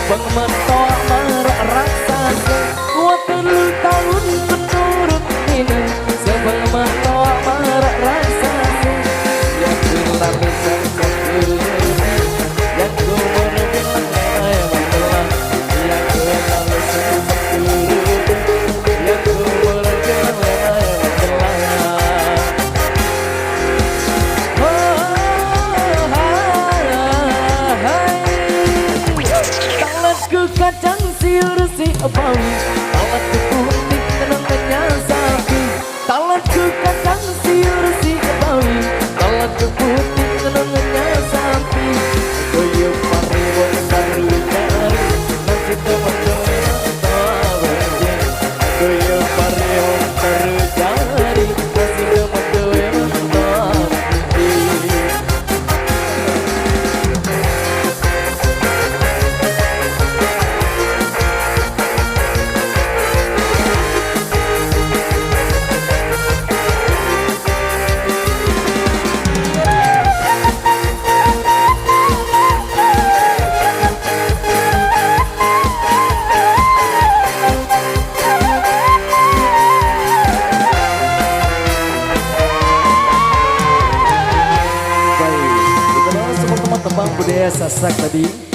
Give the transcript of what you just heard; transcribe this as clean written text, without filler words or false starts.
Bang mentok merak raksasa Waterloo tahun menurut ini Sebang mentok merak raksasa Yang berlalu sang yang ku berbilang memang telah Yang berlalu sang yang ku berbilang memang telah Kadang siur si abawi Talatku putih kenangnya sapi Talatku kadang siur si abawi Talatku putih kenangnya sapi Goyo pari wong baru cari Masih teman doya tawaje Goyo pari wong baru cari Masih teman doya tawaje Tembang budaya Sasak tadi